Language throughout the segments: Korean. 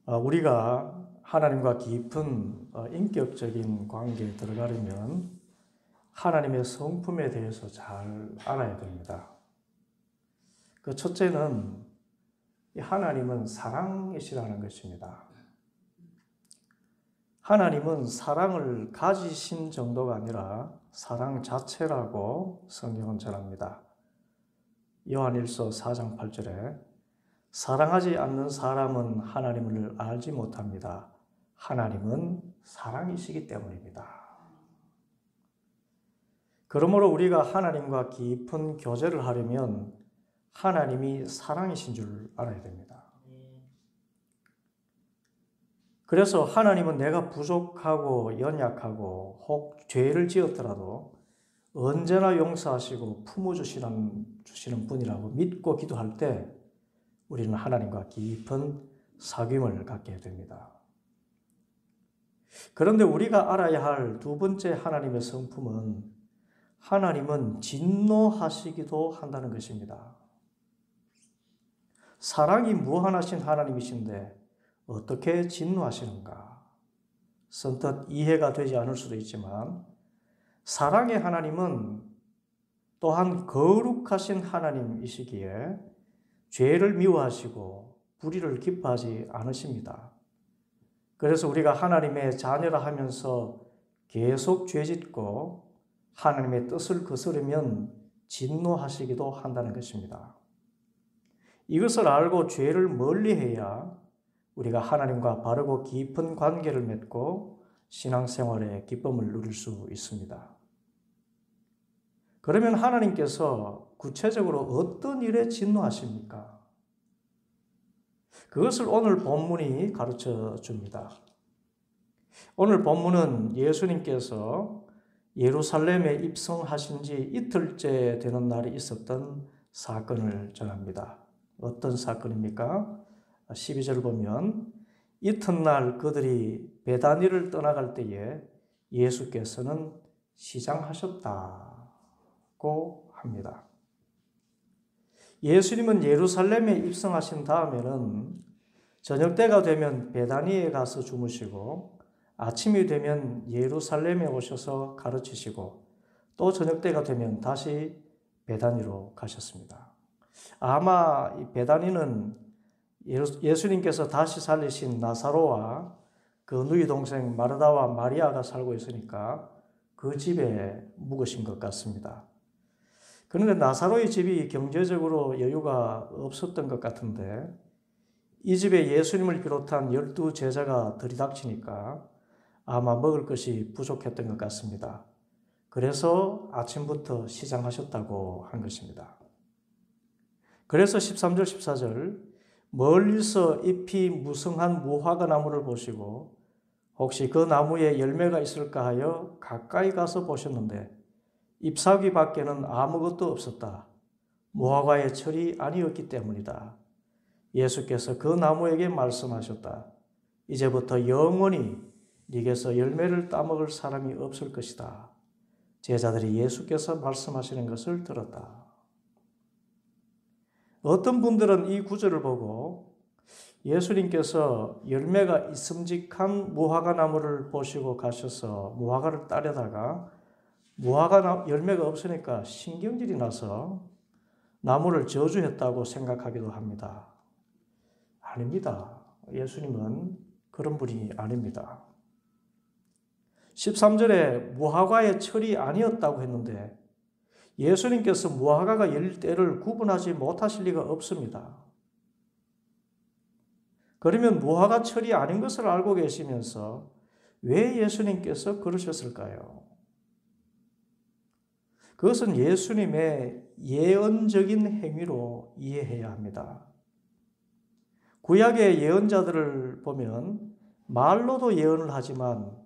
우리가 하나님과 깊은 인격적인 관계에 들어가려면 하나님의 성품에 대해서 잘 알아야 됩니다. 그 첫째는 하나님은 사랑이시라는 것입니다. 하나님은 사랑을 가지신 정도가 아니라 사랑 자체라고 성경은 전합니다. 요한일서 4장 8절에 사랑하지 않는 사람은 하나님을 알지 못합니다. 하나님은 사랑이시기 때문입니다. 그러므로 우리가 하나님과 깊은 교제를 하려면 하나님이 사랑이신 줄 알아야 됩니다. 그래서 하나님은 내가 부족하고 연약하고 혹 죄를 지었더라도 언제나 용서하시고 품어주시는 분이라고 믿고 기도할 때 우리는 하나님과 깊은 사귐을 갖게 됩니다. 그런데 우리가 알아야 할 두 번째 하나님의 성품은 하나님은 진노하시기도 한다는 것입니다. 사랑이 무한하신 하나님이신데 어떻게 진노하시는가? 선뜻 이해가 되지 않을 수도 있지만 사랑의 하나님은 또한 거룩하신 하나님이시기에 죄를 미워하시고 불의를 기뻐하지 않으십니다. 그래서 우리가 하나님의 자녀라 하면서 계속 죄짓고 하나님의 뜻을 거스르면 진노하시기도 한다는 것입니다. 이것을 알고 죄를 멀리해야 우리가 하나님과 바르고 깊은 관계를 맺고 신앙생활의 기쁨을 누릴 수 있습니다. 그러면 하나님께서 구체적으로 어떤 일에 진노하십니까? 그것을 오늘 본문이 가르쳐 줍니다. 오늘 본문은 예수님께서 예루살렘에 입성하신 지 이틀째 되는 날이 있었던 사건을 전합니다. 어떤 사건입니까? 12절 보면 이튿날 그들이 베다니를 떠나갈 때에 예수께서는 시장하셨다고 합니다. 예수님은 예루살렘에 입성하신 다음에는 저녁 때가 되면 베다니에 가서 주무시고 아침이 되면 예루살렘에 오셔서 가르치시고 또 저녁 때가 되면 다시 베다니로 가셨습니다. 아마 이 베다니는 예수님께서 다시 살리신 나사로와 그 누이 동생 마르다와 마리아가 살고 있으니까 그 집에 묵으신 것 같습니다. 그런데 나사로의 집이 경제적으로 여유가 없었던 것 같은데 이 집에 예수님을 비롯한 12제자가 들이닥치니까 아마 먹을 것이 부족했던 것 같습니다. 그래서 아침부터 시장하셨다고 한 것입니다. 그래서 13절 14절 멀리서 잎이 무성한 무화과 나무를 보시고 혹시 그 나무에 열매가 있을까 하여 가까이 가서 보셨는데 잎사귀 밖에는 아무것도 없었다. 무화과의 철이 아니었기 때문이다. 예수께서 그 나무에게 말씀하셨다. 이제부터 영원히 네게서 열매를 따먹을 사람이 없을 것이다. 제자들이 예수께서 말씀하시는 것을 들었다. 어떤 분들은 이 구절을 보고 예수님께서 열매가 있음직한 무화과 나무를 보시고 가셔서 무화과를 따려다가 무화과 열매가 없으니까 신경질이 나서 나무를 저주했다고 생각하기도 합니다. 아닙니다. 예수님은 그런 분이 아닙니다. 13절에 무화과의 철이 아니었다고 했는데 예수님께서 무화과가 열릴 때를 구분하지 못하실 리가 없습니다. 그러면 무화과 철이 아닌 것을 알고 계시면서 왜 예수님께서 그러셨을까요? 그것은 예수님의 예언적인 행위로 이해해야 합니다. 구약의 예언자들을 보면 말로도 예언을 하지만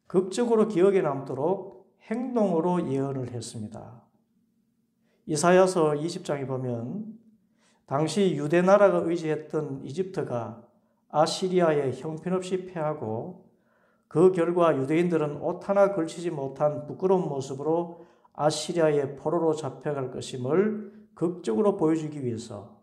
극적으로 기억에 남도록 행동으로 예언을 했습니다. 이사야서 20장에 보면 당시 유대 나라가 의지했던 이집트가 아시리아에 형편없이 패하고 그 결과 유대인들은 옷 하나 걸치지 못한 부끄러운 모습으로 아시리아의 포로로 잡혀갈 것임을 극적으로 보여주기 위해서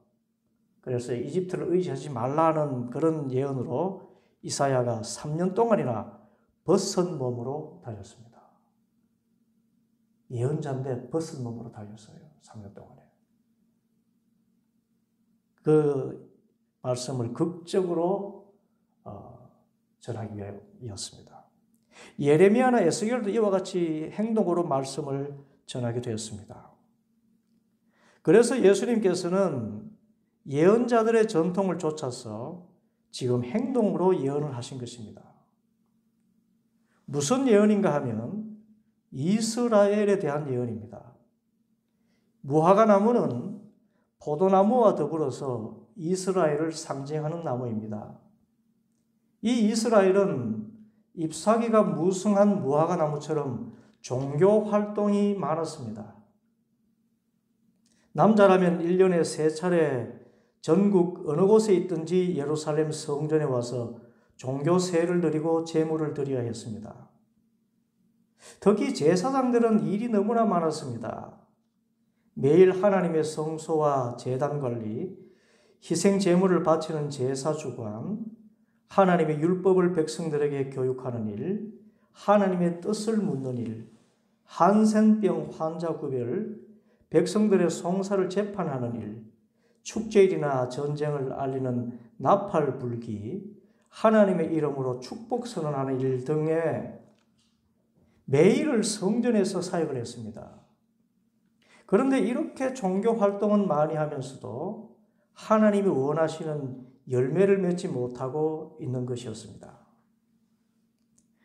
그래서 이집트를 의지하지 말라는 그런 예언으로 이사야가 3년 동안이나 벗은 몸으로 다녔습니다. 예언자인데 벗은 몸으로 다녔어요. 3년 동안에. 그 말씀을 극적으로 전하기 위하였습니다. 예레미야나 에스겔도 이와 같이 행동으로 말씀을 전하게 되었습니다. 그래서 예수님께서는 예언자들의 전통을 쫓아서 지금 행동으로 예언을 하신 것입니다. 무슨 예언인가 하면 이스라엘에 대한 예언입니다. 무화과 나무는 포도나무와 더불어서 이스라엘을 상징하는 나무입니다. 이 이스라엘은 잎사귀가 무성한 무화과 나무처럼 종교 활동이 많았습니다. 남자라면 1년에 3차례 전국 어느 곳에 있든지 예루살렘 성전에 와서 종교 세를 드리고 제물을 드려야 했습니다. 특히 제사장들은 일이 너무나 많았습니다. 매일 하나님의 성소와 제단 관리, 희생 제물을 바치는 제사 주관, 하나님의 율법을 백성들에게 교육하는 일, 하나님의 뜻을 묻는 일, 한센병 환자 구별, 백성들의 송사를 재판하는 일, 축제일이나 전쟁을 알리는 나팔 불기, 하나님의 이름으로 축복 선언하는 일 등의 매일을 성전에서 사역을 했습니다. 그런데 이렇게 종교 활동은 많이 하면서도 하나님이 원하시는 열매를 맺지 못하고 있는 것이었습니다.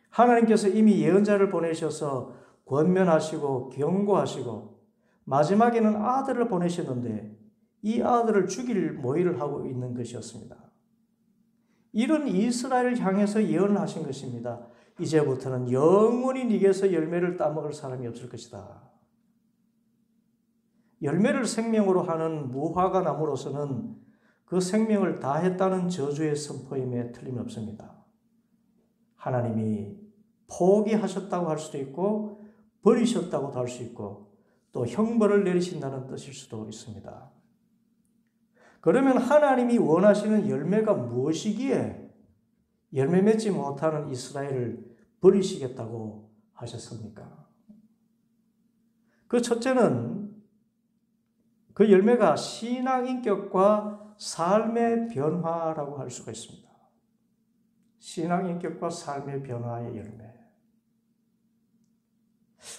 하나님께서 이미 예언자를 보내셔서 권면하시고 경고하시고 마지막에는 아들을 보내셨는데 이 아들을 죽일 모의를 하고 있는 것이었습니다. 이런 이스라엘을 향해서 예언을 하신 것입니다. 이제부터는 영원히 네게서 열매를 따먹을 사람이 없을 것이다. 열매를 생명으로 하는 무화과 나무로서는 그 생명을 다했다는 저주의 선포임에 틀림없습니다. 하나님이 포기하셨다고 할 수도 있고 버리셨다고도 할 수 있고 또 형벌을 내리신다는 뜻일 수도 있습니다. 그러면 하나님이 원하시는 열매가 무엇이기에 열매 맺지 못하는 이스라엘을 버리시겠다고 하셨습니까? 그 첫째는 그 열매가 신앙 인격과 삶의 변화라고 할 수가 있습니다. 신앙 인격과 삶의 변화의 열매.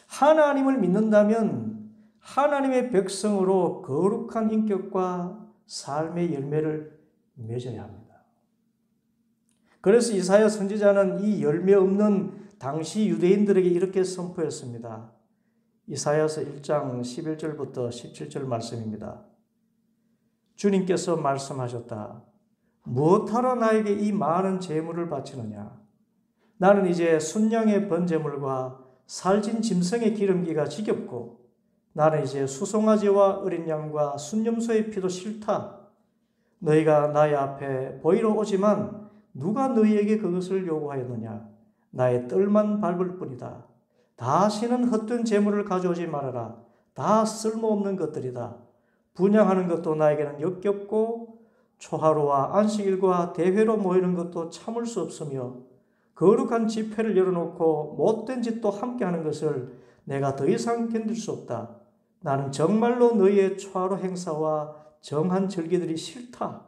하나님을 믿는다면 하나님의 백성으로 거룩한 인격과 삶의 열매를 맺어야 합니다. 그래서 이사야 선지자는 이 열매 없는 당시 유대인들에게 이렇게 선포했습니다. 이사야서 1장 11절부터 17절 말씀입니다. 주님께서 말씀하셨다. 무엇하러 나에게 이 많은 제물을 바치느냐? 나는 이제 순양의 번제물과 살찐 짐승의 기름기가 지겹고 나는 이제 수송아지와 어린 양과 순염소의 피도 싫다. 너희가 나의 앞에 보이러 오지만 누가 너희에게 그것을 요구하였느냐? 나의 뜰만 밟을 뿐이다. 다시는 헛된 재물을 가져오지 말아라. 다 쓸모없는 것들이다. 분향하는 것도 나에게는 역겹고 초하루와 안식일과 대회로 모이는 것도 참을 수 없으며 거룩한 집회를 열어놓고 못된 짓도 함께하는 것을 내가 더 이상 견딜 수 없다. 나는 정말로 너희의 초하루 행사와 정한 절기들이 싫다.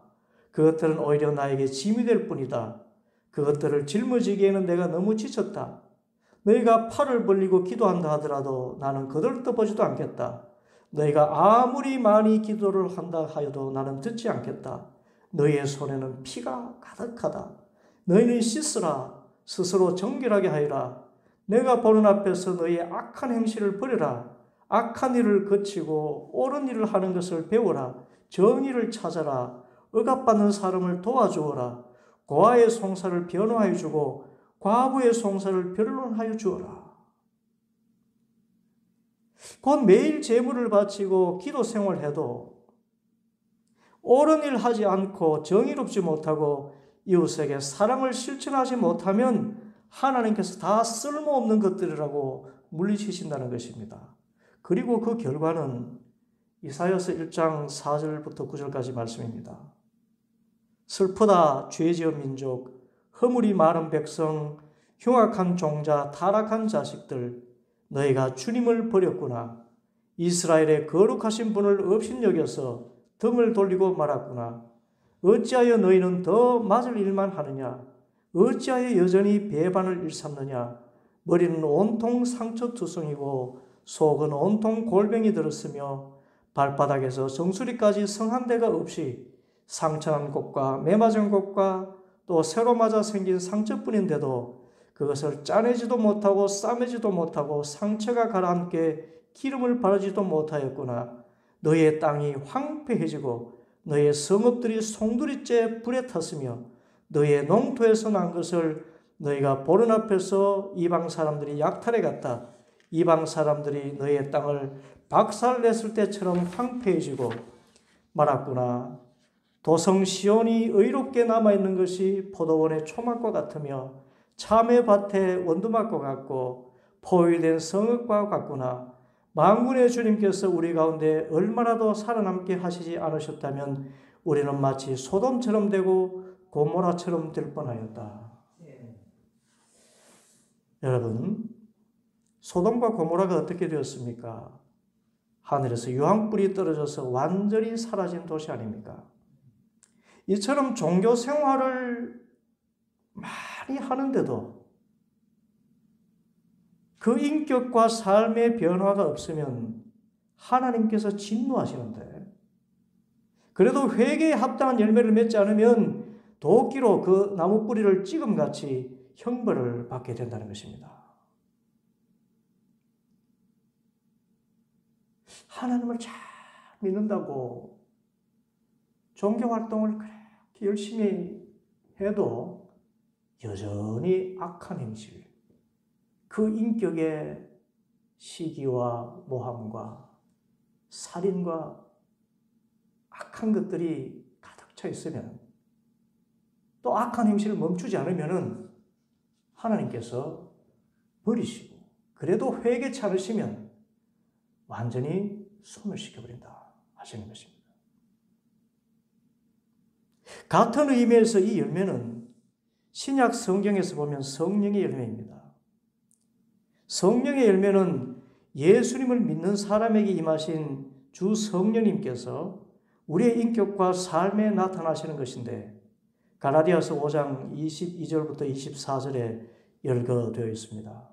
그것들은 오히려 나에게 짐이 될 뿐이다. 그것들을 짊어지기에는 내가 너무 지쳤다. 너희가 팔을 벌리고 기도한다 하더라도 나는 거들떠보지도 않겠다. 너희가 아무리 많이 기도를 한다 하여도 나는 듣지 않겠다. 너희의 손에는 피가 가득하다. 너희는 씻으라. 스스로 정결하게 하여라. 내가 보는 앞에서 너희의 악한 행실을 버려라. 악한 일을 거치고 옳은 일을 하는 것을 배워라. 정의를 찾아라. 억압받는 사람을 도와주어라. 고아의 송사를 변호하여 주고 과부의 송사를 변론하여 주어라. 곧 매일 제물을 바치고 기도 생활해도 옳은 일 하지 않고 정의롭지 못하고 이웃에게 사랑을 실천하지 못하면 하나님께서 다 쓸모없는 것들이라고 물리치신다는 것입니다. 그리고 그 결과는 이사야서 1장 4절부터 9절까지 말씀입니다. 슬프다 죄 지은 민족, 허물이 많은 백성, 흉악한 종자, 타락한 자식들, 너희가 주님을 버렸구나. 이스라엘의 거룩하신 분을 업신여겨서 등을 돌리고 말았구나. 어찌하여 너희는 더 맞을 일만 하느냐? 어찌하여 여전히 배반을 일삼느냐? 머리는 온통 상처투성이고 속은 온통 골병이 들었으며 발바닥에서 정수리까지 성한 데가 없이 상처난 곳과 매맞은 곳과 또 새로 맞아 생긴 상처뿐인데도 그것을 짜내지도 못하고 싸매지도 못하고 상처가 가라앉게 기름을 바르지도 못하였구나. 너희의 땅이 황폐해지고 너희의 성읍들이 송두리째 불에 탔으며 너희의 농토에서 난 것을 너희가 보는 앞에서 이방 사람들이 약탈해 갔다. 이방 사람들이 너희의 땅을 박살냈을 때처럼 황폐해지고 말았구나. 도성 시온이 의롭게 남아있는 것이 포도원의 초막과 같으며 참외 밭의 원두막과 같고 포위된 성읍과 같구나. 만군의 주님께서 우리 가운데 얼마나도 살아남게 하시지 않으셨다면 우리는 마치 소돔처럼 되고 고모라처럼 될 뻔하였다. 여러분, 소돔과 고모라가 어떻게 되었습니까? 하늘에서 유황불이 떨어져서 완전히 사라진 도시 아닙니까? 이처럼 종교 생활을 많이 하는데도 그 인격과 삶의 변화가 없으면 하나님께서 진노하시는데, 그래도 회개에 합당한 열매를 맺지 않으면 도끼로 그 나무 뿌리를 찌금같이 형벌을 받게 된다는 것입니다. 하나님을 잘 믿는다고 종교활동을 그렇게 열심히 해도 여전히 악한 행실, 그 인격의 시기와 모함과 살인과 악한 것들이 가득 차 있으면, 또 악한 행실을 멈추지 않으면 하나님께서 버리시고, 그래도 회개치 않으시면 완전히 소멸시켜버린다 하시는 것입니다. 같은 의미에서 이 열매는 신약 성경에서 보면 성령의 열매입니다. 성령의 열매는 예수님을 믿는 사람에게 임하신 주 성령님께서 우리의 인격과 삶에 나타나시는 것인데, 갈라디아서 5장 22절부터 24절에 열거되어 있습니다.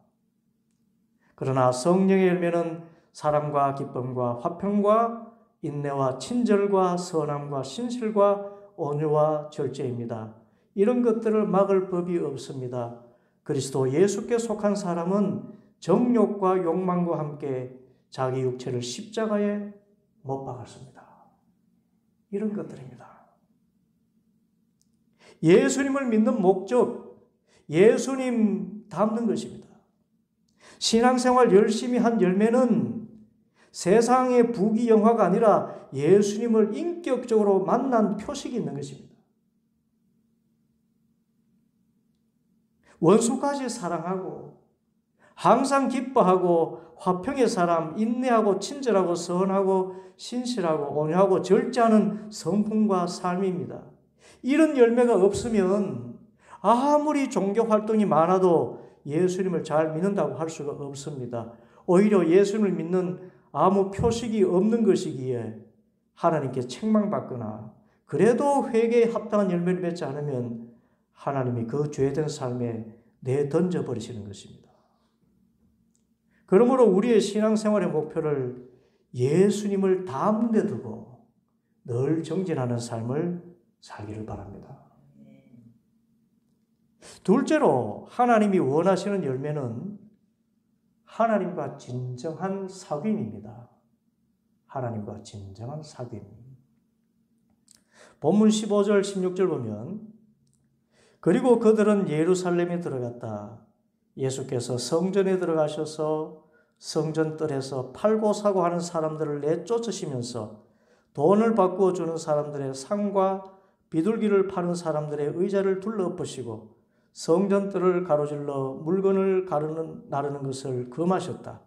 그러나 성령의 열매는 사랑과 기쁨과 화평과 인내와 친절과 선함과 신실과 온유와 절제입니다. 이런 것들을 막을 법이 없습니다. 그리스도 예수께 속한 사람은 정욕과 욕망과 함께 자기 육체를 십자가에 못 박았습니다. 이런 것들입니다. 예수님을 믿는 목적, 예수님 닮는 것입니다. 신앙생활 열심히 한 열매는 세상의 부귀영화가 아니라 예수님을 인격적으로 만난 표식이 있는 것입니다. 원수까지 사랑하고 항상 기뻐하고 화평의 사람, 인내하고 친절하고 선하고 신실하고 온유하고 절제하는 성품과 삶입니다. 이런 열매가 없으면 아무리 종교 활동이 많아도 예수님을 잘 믿는다고 할 수가 없습니다. 오히려 예수님을 믿는 아무 표식이 없는 것이기에 하나님께 책망받거나 그래도 회개에 합당한 열매를 맺지 않으면 하나님이 그 죄된 삶에 내던져 버리시는 것입니다. 그러므로 우리의 신앙생활의 목표를 예수님을 닮은 데 두고 늘 정진하는 삶을 살기를 바랍니다. 둘째로 하나님이 원하시는 열매는 하나님과 진정한 사귐입니다. 하나님과 진정한 사귐. 본문 15절, 16절 보면 그리고 그들은 예루살렘에 들어갔다. 예수께서 성전에 들어가셔서 성전 뜰에서 팔고 사고 하는 사람들을 내쫓으시면서 돈을 바꾸어 주는 사람들의 상과 비둘기를 파는 사람들의 의자를 둘러엎으시고 성전 뜰을 가로질러 물건을 나르는 것을 금하셨다.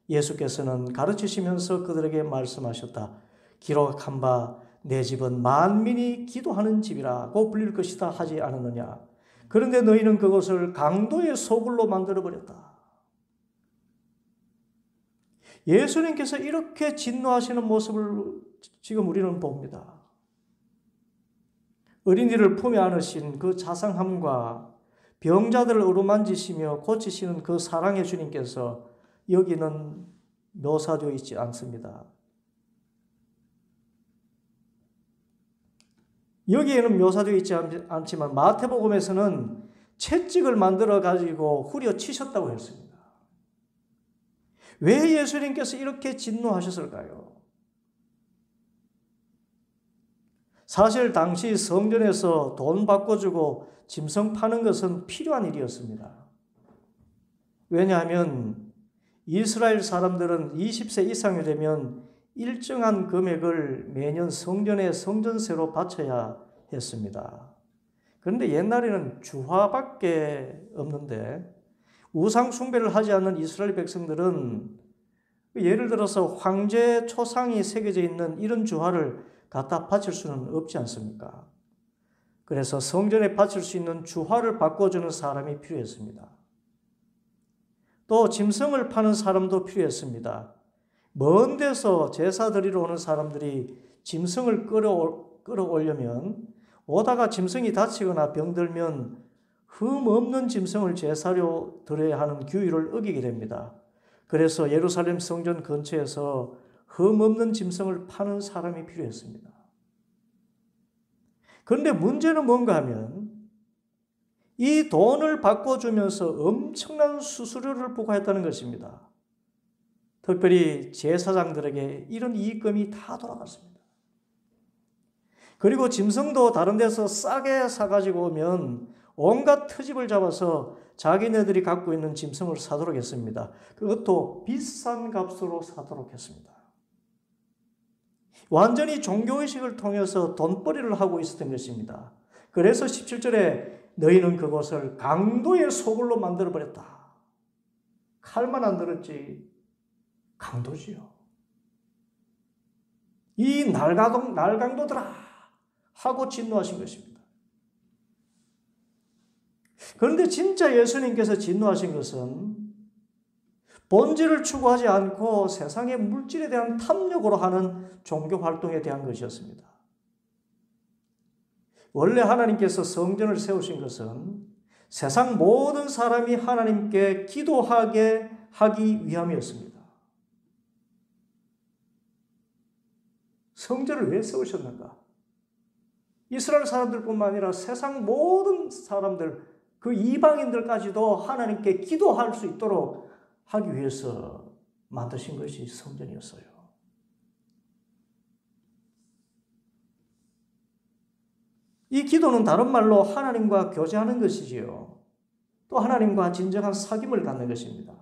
예수께서는 가르치시면서 그들에게 말씀하셨다. 기록한 바 내 집은 만민이 기도하는 집이라고 불릴 것이다 하지 않았느냐. 그런데 너희는 그것을 강도의 소굴로 만들어버렸다. 예수님께서 이렇게 진노하시는 모습을 지금 우리는 봅니다. 어린이를 품에 안으신 그 자상함과 병자들을 어루만지시며 고치시는 그 사랑의 주님께서 여기는 묘사되어 있지 않습니다. 여기에는 묘사되어 있지 않지만 마태복음에서는 채찍을 만들어 가지고 후려치셨다고 했습니다. 왜 예수님께서 이렇게 진노하셨을까요? 사실 당시 성전에서 돈 바꿔주고 짐승 파는 것은 필요한 일이었습니다. 왜냐하면 이스라엘 사람들은 20세 이상이 되면 일정한 금액을 매년 성전에 성전세로 바쳐야 했습니다. 그런데 옛날에는 주화밖에 없는데 우상 숭배를 하지 않는 이스라엘 백성들은 예를 들어서 황제 초상이 새겨져 있는 이런 주화를 갖다 바칠 수는 없지 않습니까? 그래서 성전에 바칠 수 있는 주화를 바꿔주는 사람이 필요했습니다. 또 짐승을 파는 사람도 필요했습니다. 먼 데서 제사 드리러 오는 사람들이 짐승을 끌어오려면 오다가 짐승이 다치거나 병들면 흠 없는 짐승을 제사로 드려야 하는 규율을 어기게 됩니다. 그래서 예루살렘 성전 근처에서 흠 없는 짐승을 파는 사람이 필요했습니다. 그런데 문제는 뭔가 하면 이 돈을 바꿔주면서 엄청난 수수료를 부과했다는 것입니다. 특별히 제사장들에게 이런 이익금이 다 돌아갔습니다. 그리고 짐승도 다른 데서 싸게 사가지고 오면 온갖 트집을 잡아서 자기네들이 갖고 있는 짐승을 사도록 했습니다. 그것도 비싼 값으로 사도록 했습니다. 완전히 종교의식을 통해서 돈벌이를 하고 있었던 것입니다. 그래서 17절에 너희는 그것을 강도의 소굴로 만들어버렸다. 칼만 안 들었지 강도지요. 이 날강도들아 하고 진노하신 것입니다. 그런데 진짜 예수님께서 진노하신 것은 본질을 추구하지 않고 세상의 물질에 대한 탐욕으로 하는 종교 활동에 대한 것이었습니다. 원래 하나님께서 성전을 세우신 것은 세상 모든 사람이 하나님께 기도하게 하기 위함이었습니다. 성전을 왜 세우셨는가? 이스라엘 사람들뿐만 아니라 세상 모든 사람들, 그 이방인들까지도 하나님께 기도할 수 있도록 하기 위해서 만드신 것이 성전이었어요. 이 기도는 다른 말로 하나님과 교제하는 것이지요. 또 하나님과 진정한 사귐을 갖는 것입니다.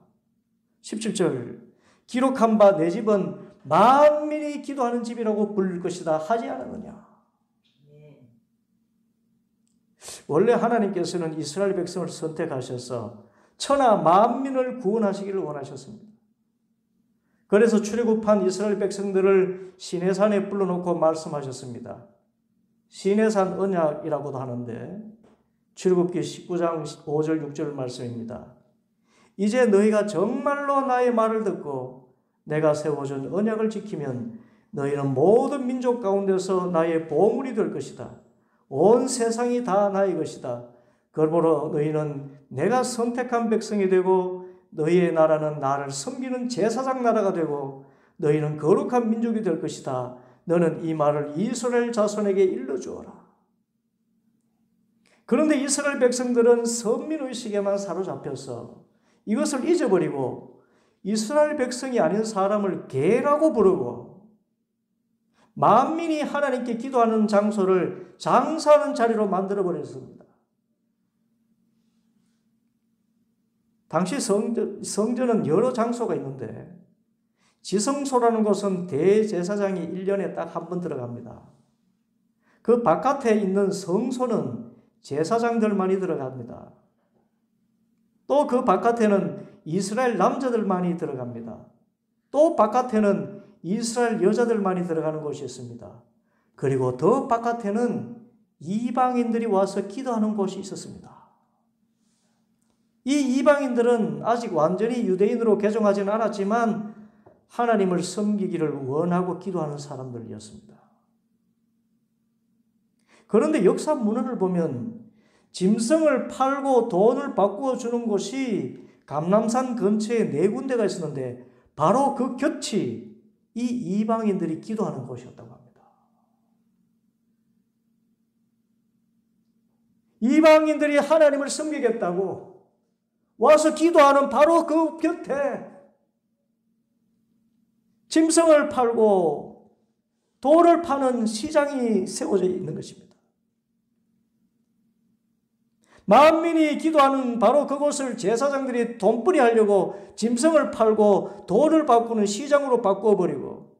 17절 기록한 바 내 집은 만민이 기도하는 집이라고 부를 것이다 하지 않았느냐. 원래 하나님께서는 이스라엘 백성을 선택하셔서 천하 만민을 구원하시기를 원하셨습니다. 그래서 출애굽한 이스라엘 백성들을 시내산에 불러놓고 말씀하셨습니다. 시내산 언약이라고도 하는데 출애굽기 19장 5절 6절 말씀입니다. 이제 너희가 정말로 나의 말을 듣고 내가 세워준 언약을 지키면 너희는 모든 민족 가운데서 나의 보물이 될 것이다. 온 세상이 다 나의 것이다. 그러므로 너희는 내가 선택한 백성이 되고 너희의 나라는 나를 섬기는 제사장 나라가 되고 너희는 거룩한 민족이 될 것이다. 너는 이 말을 이스라엘 자손에게 일러주어라. 그런데 이스라엘 백성들은 선민의식에만 사로잡혀서 이것을 잊어버리고 이스라엘 백성이 아닌 사람을 개라고 부르고 만민이 하나님께 기도하는 장소를 장사하는 자리로 만들어버렸습니다. 당시 성전은 여러 장소가 있는데 지성소라는 곳은 대제사장이 1년에 딱 한 번 들어갑니다. 그 바깥에 있는 성소는 제사장들만이 들어갑니다. 또 그 바깥에는 이스라엘 남자들만이 들어갑니다. 또 바깥에는 이스라엘 여자들만이 들어가는 곳이 있습니다. 그리고 더 바깥에는 이방인들이 와서 기도하는 곳이 있었습니다. 이 이방인들은 아직 완전히 유대인으로 개종하지는 않았지만 하나님을 섬기기를 원하고 기도하는 사람들이었습니다. 그런데 역사 문헌을 보면 짐승을 팔고 돈을 바꾸어 주는 곳이 감람산 근처에 4군데가 있었는데 바로 그 곁이 이 이방인들이 기도하는 곳이었다고 합니다. 이방인들이 하나님을 섬기겠다고 와서 기도하는 바로 그 곁에 짐승을 팔고 돌을 파는 시장이 세워져 있는 것입니다. 만민이 기도하는 바로 그곳을 제사장들이 돈벌이 하려고 짐승을 팔고 돌을 바꾸는 시장으로 바꿔버리고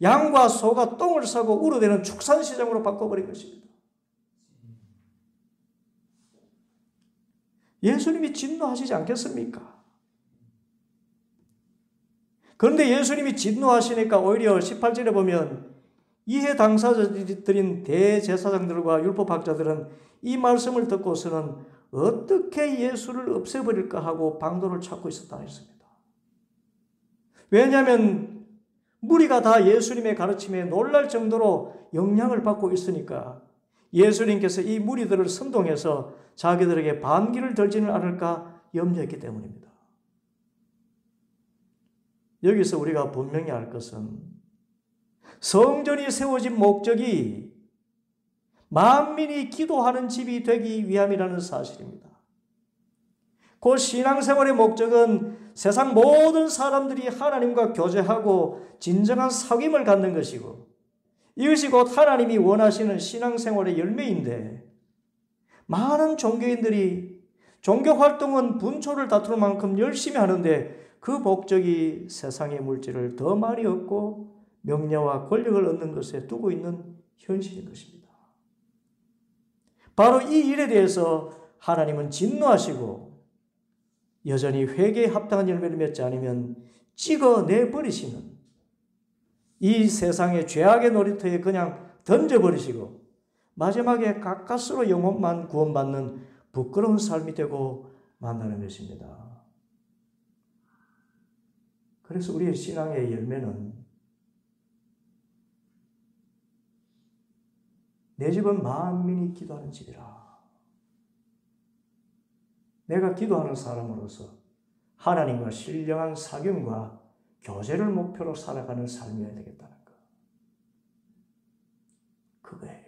양과 소가 똥을 싸고 우러대는 축산시장으로 바꿔버린 것입니다. 예수님이 진노하시지 않겠습니까? 그런데 예수님이 진노하시니까 오히려 18절에 보면 이해 당사자들인 대제사장들과 율법학자들은 이 말씀을 듣고서는 어떻게 예수를 없애버릴까 하고 방도를 찾고 있었다 했습니다. 왜냐하면 무리가 다 예수님의 가르침에 놀랄 정도로 영향을 받고 있으니까 예수님께서 이 무리들을 선동해서 자기들에게 반기를 들지는 않을까 염려했기 때문입니다. 여기서 우리가 분명히 알 것은 성전이 세워진 목적이 만민이 기도하는 집이 되기 위함이라는 사실입니다. 그 신앙생활의 목적은 세상 모든 사람들이 하나님과 교제하고 진정한 사귐을 갖는 것이고 이것이 곧 하나님이 원하시는 신앙생활의 열매인데 많은 종교인들이 종교활동은 분초를 다투는 만큼 열심히 하는데 그 목적이 세상의 물질을 더 많이 얻고 명예와 권력을 얻는 것에 두고 있는 현실인 것입니다. 바로 이 일에 대해서 하나님은 진노하시고 여전히 회개에 합당한 열매를 맺지 않으면 찍어내버리시는 이 세상의 죄악의 놀이터에 그냥 던져버리시고 마지막에 가까스로 영혼만 구원받는 부끄러운 삶이 되고 만나는 것입니다. 그래서 우리의 신앙의 열매는 내 집은 만민이 기도하는 집이라. 내가 기도하는 사람으로서 하나님과 신령한 사귐과 교제를 목표로 살아가는 삶이어야 되겠다는 것. 그거예요.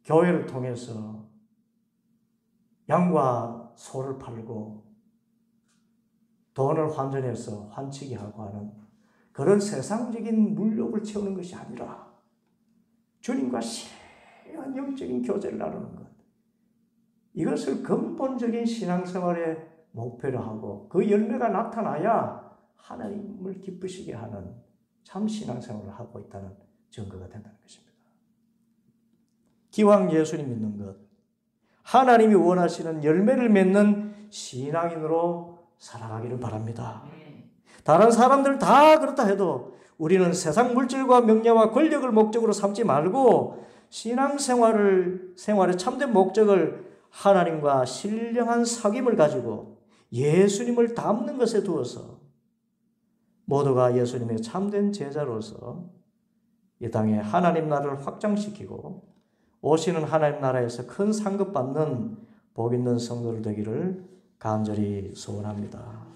교회를 통해서 양과 소를 팔고 돈을 환전해서 환치기 하고 하는 그런 세상적인 물욕을 채우는 것이 아니라 주님과 신령한 영적인 교제를 나누는 것. 이것을 근본적인 신앙생활의 목표로 하고 그 열매가 나타나야 하나님을 기쁘시게 하는 참 신앙생활을 하고 있다는 증거가 된다는 것입니다. 기왕 예수님 믿는 것, 하나님이 원하시는 열매를 맺는 신앙인으로 살아가기를 바랍니다. 다른 사람들 다 그렇다 해도 우리는 세상 물질과 명예와 권력을 목적으로 삼지 말고 신앙생활의 참된 목적을 하나님과 신령한 사귐을 가지고 예수님을 닮는 것에 두어서 모두가 예수님의 참된 제자로서 이 땅에 하나님 나라를 확장시키고 오시는 하나님 나라에서 큰 상급 받는 복 있는 성도들 되기를 간절히 소원합니다.